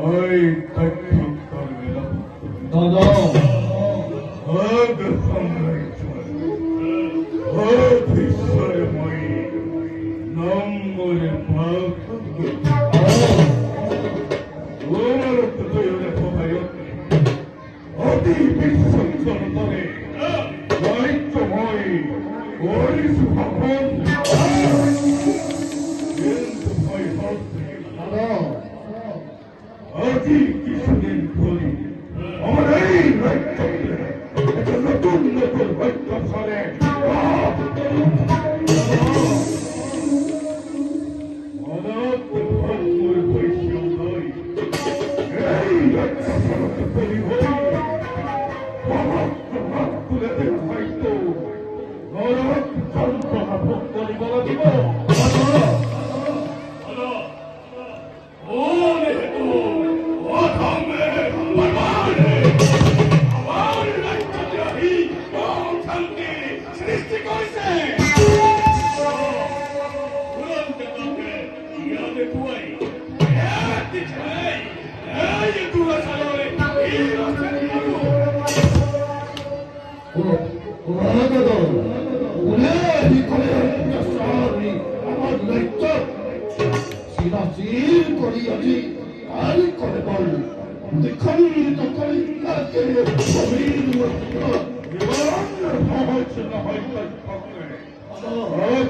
ওই ঠিক করবে না দাদা হগ সম্রাট ঈশ্বরময়ী নম্বরে পাক তোমার তৈরি সবাই অতি বিশ্বন্তরে দায়িত্বময় ওই সুভাবন কিন্তু ভয় হচ্ছে আজি কিছুদিন ধরে আমার এই রাজ্যে একটা নতুন নতুন হত্যা চলে এই রাজ্য তৈরি হয়ে তুলে হয়তো নরক যন্ত্রণা ভোগ করি বলা দিব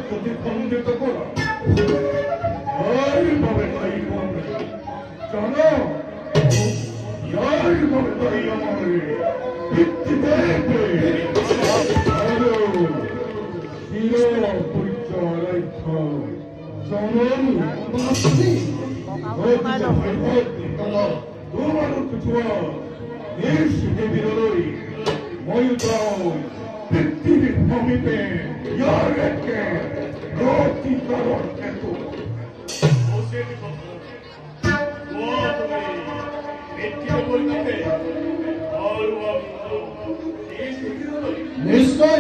প্রতিবন্ধিত করা এইভাবে তাই বলবে জানো এইভাবে তাই আমার ভিত্তি দেখবে পরিচয় জনন তোমার কিছু দেবীর ময়ূর পৃথিবীর ভূমিতে ইয়ারকে রতি করণ এত নিশ্চয়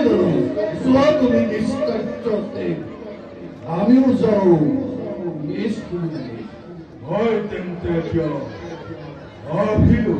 যোৱা তুমি নিশ্চয় আমিও যাওঁ হয় তেন্তে অভিলো